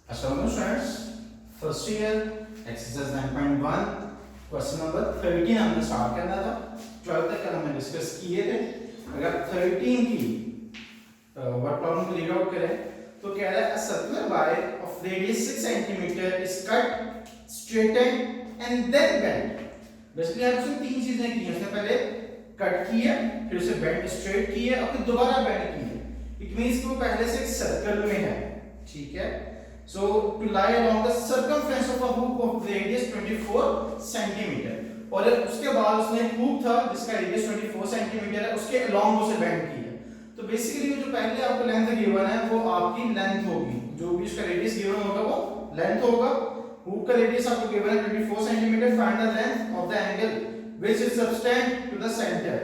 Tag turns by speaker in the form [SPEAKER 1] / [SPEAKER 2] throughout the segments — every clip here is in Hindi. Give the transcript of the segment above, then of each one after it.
[SPEAKER 1] Assalamualaikum students, first year exercise 9.1 question number 13 हमने स्टार्ट करना था। 12 तक कल हमने डिस्कस किए थे। अगर 13 की वर्ड प्रॉब्लम को रीड आउट करें तो कह रहा है a circular wire of radius 6 cm is cut, straightened and then bent। Basically आप उसने तीन चीजें की हैं। उसने पहले कट किया, फिर उसे बेंड स्ट्रेट किया और फिर दोबारा बेंड किया। इट मींस कि वो पहले से एक सर्कल में है, ठीक है। So to lie along the circumference of a hoop of radius 24 centimeter और उसके बाद उसने hoop था जिसका radius 24 centimeter है, उसके along उसे bend किया। तो बेसिकली जो पहले आपको लेंथ गिवन है वो आपकी लेंथ होगी, जो भी उसका रेडियस गिवन होगा वो लेंथ होगा। hoop का रेडियस आपको गिवन है 24 centimeter। Find the length of the angle which is subtended to the center.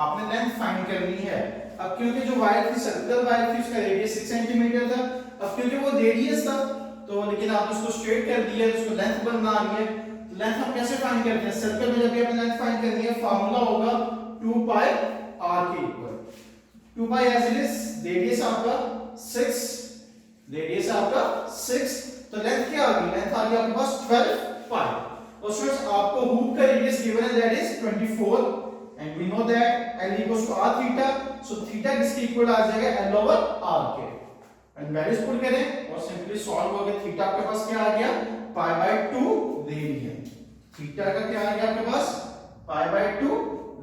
[SPEAKER 1] आपने लेंथ फाइंड करनी है। अब क्योंकि जो वायर थी सर्कुलर वायर थी उसका रेडियस 6 सेंटीमीटर था। अब क्योंकि वो रेडियस था तो लेकिन आप उसको स्ट्रेट कर दिया तो उसको लेंथ बनना आ रही है। तो लेंथ हम कैसे फाइंड करते हैं? सर्कल में जब भी आपने लेंथ फाइंड करनी है फार्मूला होगा 2 पाई r के equal. 2 pi as it is radius आपका 6, रेडियस आपका 6, तो लेंथ क्या आ गई? लेंथ आ गई आपके पास 12 पाई। और स्टूडेंट्स आपको हुक का रेडियस गिवन है that is 24 and we know that l equals to r theta. So theta किसके इक्वल आ जाएगा? l ओवर r के। एंड वैल्यूज पुट करें और सिंपली सॉल्व हो गया। थीटा आपके पास क्या आ गया? पाई बाय 2 रेडियन। थीटा का क्या आ गया आपके पास? Pi by 2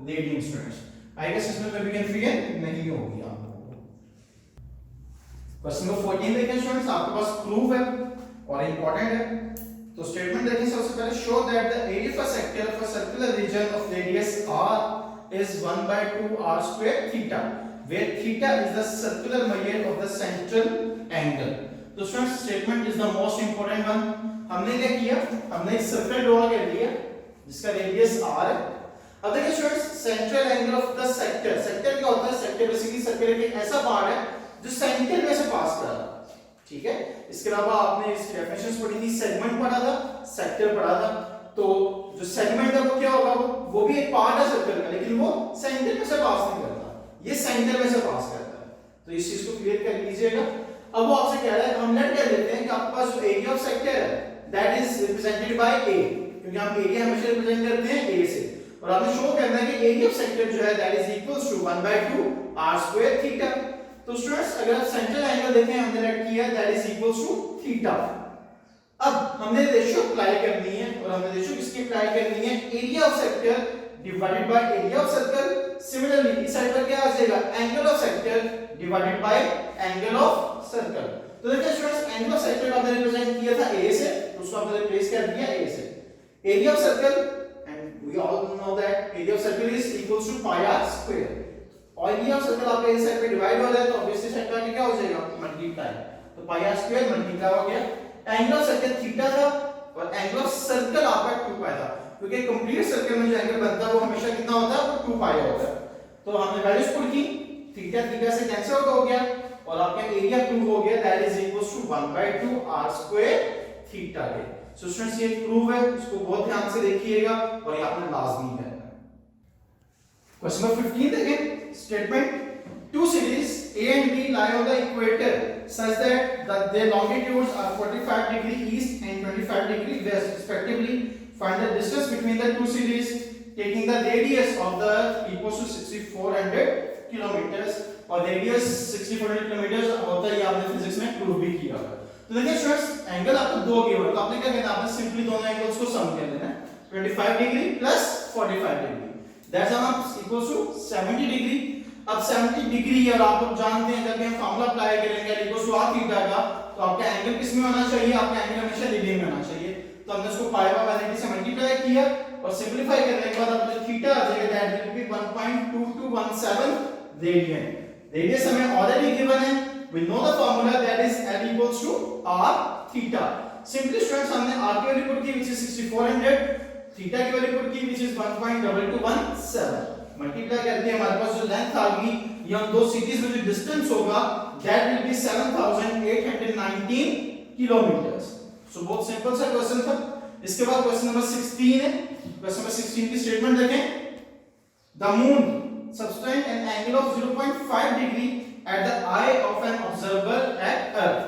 [SPEAKER 1] radian. Students I guess इसमें कोई भी कंफ्यूजन नहीं होगी आप लोगों को। क्वेश्चन नंबर 14 देखें स्टूडेंट्स, आपके पास प्रूफ है और इंपॉर्टेंट है। तो स्टेटमेंट देखें सबसे पहले, show that the area of a sector of a circular region of radius r is 1 by 2 r square theta where theta is the circular measure of the central angle। तो students statement is the most important one. हमने क्या किया? हमने एक सर्कल ड्रॉ कर लिया जिसका रेडियस r है। अब देखिए students central angle of the sector, sector क्या होता है? सेक्टर बेसिकली सर्कल के ऐसा पार्ट है जो सेंटर में से पास कर रहा है, ठीक है। इसके अलावा आपने इसकी डेफिनेशंस पढ़ी थी, सेगमेंट पढ़ा था, सेक्टर पढ़ा था। तो जो सेगमेंट है वो क्या होगा? वो भी एक पार्ट है सर्कल का, लेकिन वो सेंटर में से पास नहीं करता, ये सेंटर में से पास करता है। तो इस चीज को क्लियर कर लीजिएगा। अब वो आपसे कह रहा है, हम लेट कर लेते हैं कि आपके पास जो एरिया ऑफ सेक्टर है that is represented by a, क्योंकि हम एरिया हमेशा रिप्रेजेंट करते हैं a से। और आपने शो करना है कि एरिया ऑफ सेक्टर जो है that is equals to 1 by 2 r square theta. तो स्टूडेंट्स अगर आप सेंट्रल एंगल देखें, हमने लेट किया that is equals to theta. अब हमने रेशियो अप्लाई करनी है और हमने रेशियो किसकी अप्लाई करनी है? Area of sector divided by area of circle. Similarly इस साइड पर क्या आ जाएगा? Angle of sector divided by angle of circle. तो देखिए स्टूडेंट्स एंगल ऑफ सेक्टर का हमने रिप्रेजेंट किया था a से, तो उसको हमने रिप्लेस कर दिया a से। Area of circle and we all know that area of circle is equals to pi r square. और एरिया ऑफ सर्कल आपका इस साइड पे डिवाइड हो रहा है तो ऑब्वियसली साइड का क्या हो जाएगा? मल्टीप्लाई। तो पाई r स्क्वायर मल्टीप्लाई हो गया। एंगल ऑफ सर्कल थीटा था और एंगल ऑफ सर्कल आपका 2 पाई था, क्योंकि कंप्लीट सर्कल में जो एंगल बनता है वो हमेशा कितना होता है? वो 2 पाई होता है। तो हमने वैल्यूज पुट की, थीटा थीटा से कैंसिल आउट हो गया और आपका एरिया प्रूव हो गया that is equals to 1 by 2 r square theta के। सो स्टूडेंट्स ये प्रूव है, इसको बहुत ध्यान से देखिएगा और ये आपने लाजमी करना है। क्वेश्चन नंबर 15 देखें, statement two cities A and B lie on the equator such that their longitudes are 45 degree east and 25 degree west respectively. Find the distance between the two cities taking the radius of the equals to 6400 kilometers और radius 6400 kilometers होता है, ये आपने फिजिक्स में प्रूव भी किया है। तो देखिए स्टूडेंट्स एंगल आपको दो गिवन, तो आपने क्या करना है? आपने सिंपली दोनों एंगल्स को सम कर लेना है। 25 degree plus 45 degree that's equals to 70 degree. अब 70 डिग्री और आप लोग जानते हैं जब हम फार्मूला अप्लाई करेंगे इक्वल्स टू r थीटा का, तो आपका एंगल किस में होना चाहिए? आपका एंगल हमेशा लीडिंग में होना चाहिए। तो हमने इसको पाई बाय 180 से मल्टीप्लाई किया और सिंपलीफाई करने के बाद आपका जो थीटा आ जाएगा that will be 1.2217 radian. Radius हमें ऑलरेडी गिवन है, we know the formula that is l equals to r theta. Simply students हमने r की वैल्यू पुट की व्हिच इज 6400, थीटा की वैल्यू पुट की व्हिच इज 1.2217, मल्टीप्लाई करके हमारे पास जो लेंथ आ गई, ये हम दो सिटीज में जो डिस्टेंस होगा दैट विल बी 7819 किलोमीटर्स। सो बहुत सिंपल सा क्वेश्चन था। इसके बाद क्वेश्चन नंबर 16 है। क्वेश्चन नंबर 16 की स्टेटमेंट देखें, the moon subtend an angle of 0.5 degree at the eye of an observer at earth.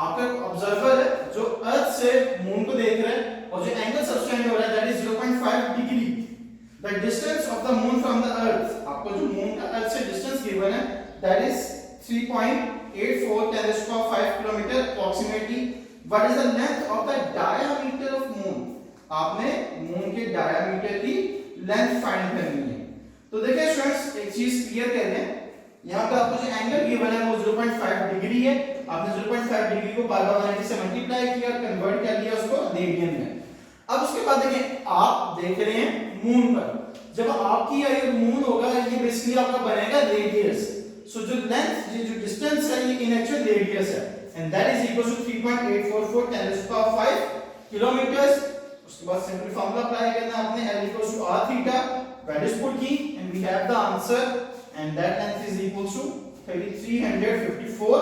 [SPEAKER 1] आपका ऑब्जर्वर है जो अर्थ से मून को देख रहा है और जो एंगल सब्टेंड हो रहा है that is 0.5 degree. The distance of the moon from the earth, आपको जो मून का अर्थ से डिस्टेंस गिवन है that is 3.84 10 to the 5 kilometre approximately. What is the length of the diameter of moon, आपने मून के डायमीटर की लेंथ फाइंड करनी है। तो देखिए स्टूडेंट्स एक चीज क्लियर कर लें, यहाँ पे आपको जो एंगल गिवन है वो 0.5 डिग्री है। आपने 0.5 डिग्री को पाई बाय 180 से मल्टीप्लाई किया, कन्वर्ट कर लिया उसको रेडियन में। अब उसके बाद देखिए आप देख रहे हैं मून पर, जब आपकी ये मून होगा ये बेसिकली आपका बनेगा रेडियस। सो जो लेंथ ये जो डिस्टेंस है ये इन एक्चुअल रेडियस है and that is equal to 3.844 10 to the 5 kilometres. उसके बाद सिंपल फार्मूला अप्लाई करना है आपने, L equals to r theta, values put की and we have the answer and that length is equal to 3354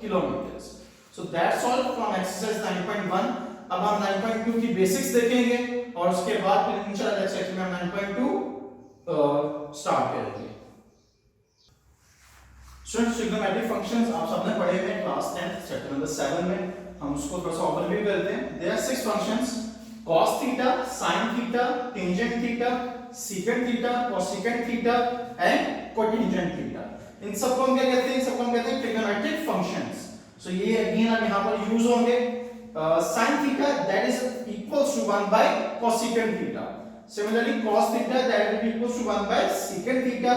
[SPEAKER 1] kilometers. So that's all from exercise 9.1. अब हम 9.2 की बेसिक्स देखेंगे और उसके बाद फिर इंशाल्लाह नेक्स्ट सेक्शन में हम 9.2 स्टार्ट करेंगे। स्टूडेंट्स ट्रिग्नोमेट्रिक फंक्शंस आप सबने पढ़े हुए हैं क्लास 10 चैप्टर नंबर 7 में, हम उसको थोड़ा सा ओवरव्यू करते हैं। There are 6 functions, cos theta, sin theta, tangent theta, secant theta, cosecant theta and cotangent theta. इन सबको हम क्या कहते हैं, इन सबको हम कहते हैं ट्रिग्नोमेट्रिक फंक्शंस। सो ये अगेन अब यहां पर यूज होंगे। sin theta that is equals to 1 by cosecant theta, similarly cos theta that will be equals to 1 by secant theta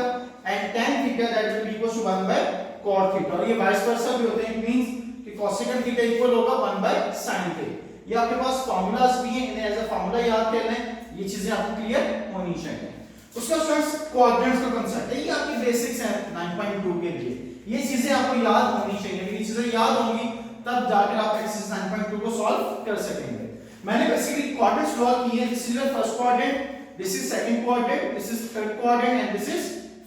[SPEAKER 1] and tan theta that will be equals to 1 by cot theta. और ये वाइस वर्सा भी होते हैं, इट मींस कि cosecant थीटा इक्वल होगा 1 बाय sin थीटा। ये आपके पास फार्मूलाज भी हैं, इन्हें एज अ फार्मूला याद कर लें, ये चीजें आपको क्लियर होनी चाहिए। उसका स्टूडेंट्स क्वाड्रेंट्स का कांसेप्ट है, ये आपकी बेसिक्स है 9.2 के लिए, ये चीजें आपको याद होनी चाहिए। ये चीजें याद होंगी तब जाकर आप एक्सरसाइज 9.2 को सॉल्व कर सकेंगे। मैंने बेसिकली क्वाड्रेंट्स ड्रॉ किए हैं, this is the first quadrant, this is second quadrant, this is third quadrant and this is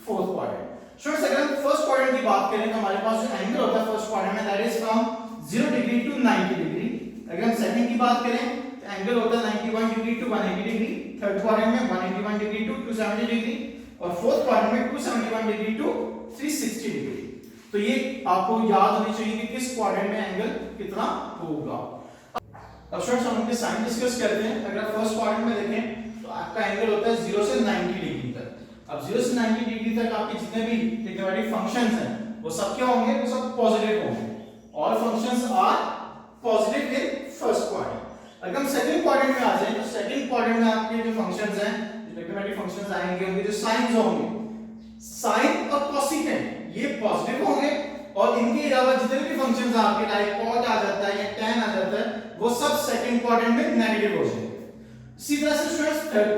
[SPEAKER 1] fourth quadrant. Students अगर हम फर्स्ट क्वाड्रेंट की बात करें तो हमारे पास जो एंगल होता है फर्स्ट क्वाड्रेंट में that is from 0 degree to 90 degree. अगर हम सेकंड की बात करें तो एंगल होता है 91 degree to 180 degree, third quadrant में 181 डिग्री टू 270 डिग्री और फोर्थ क्वाड्रेंट में 271 डिग्री टू 360 डिग्री। तो ये आपको याद होनी चाहिए कि किस क्वाड्रेंट में एंगल कितना होगा। अब स्टूडेंट्स हम इनके साइन डिस्कस करते हैं। अगर आप फर्स्ट क्वाड्रेंट में देखें तो आपका एंगल होता है 0 से 90 डिग्री तक। अब 0 से 90 डिग्री तक आपके जितने भी ट्रिग्नोमेट्रिक फंक्शंस हैं वो सब क्या होंगे, वो सब पॉजिटिव होंगे। All functions are positive in first quadrant. अगर हम सेकंड क्वाड्रेंट में आ जाएं तो सेकंड क्वाड्रेंट में आपके जो फंक्शंस हैं, ट्रिग्नोमेट्रिक फंक्शंस आएंगे, उनके जो साइंस होंगे, साइन और कोसेकेंट ये पॉजिटिव होंगे और इनके अलावा जितने भी फंक्शंस आपके लाइक cot आ जाता है या tan आ जाता है वो सब सेकंड क्वाड्रेंट में नेगेटिव हो जाएंगे। इसी तरह से स्टूडेंट्स थर्ड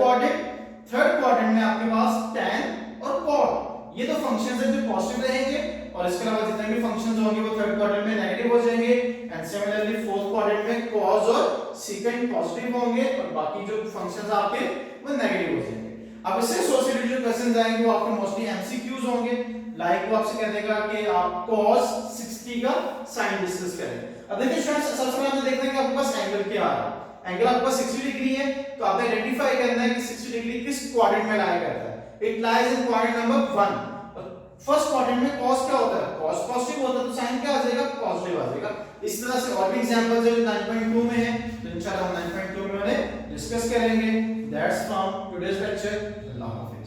[SPEAKER 1] क्वाड्रेंट में आपके पास tan और cot ये तो फंक्शंस हैं जो पॉजिटिव रहेंगे और इसके अलावा जितने भी फंक्शंस होंगे वो थर्ड क्वाड्रेंट में नेगेटिव हो जाएंगे एंड सिमिलरली फोर्थ क्वाड्रेंट में cos और secant पॉजिटिव होंगे और बाकी जो फंक्शंस आपके वो नेगेटिव हो जाएंगे। अब इससे एसोसिएटेड जो क्वेश्चंस आएंगे वो आपके मोस्टली एमसीक्यूज होंगे। लाइक वो आपसे कह देगा कि आप cos 60 का साइन डिस्कस करें। अब देखिए स्टूडेंट्स सबसे पहले हमें देखना है कि आपके पास एंगल क्या आ रहा है। एंगल आपके पास 60 डिग्री है तो आपने आइडेंटिफाई करना है कि 60 डिग्री किस क्वाड्रेंट में लाया करता है। It lies in quadrant number 1। First quadrant में cos क्या होता है, cos पॉजिटिव होता है तो साइन क्या आ जाएगा, पॉजिटिव आ जाएगा। इस तरह से और भी एग्जांपल्स है जो 9.2 में है तो इंशाल्लाह हम 9.2 में डिस्कस करेंगे। That's from today's lecture. Allah हाफिज़।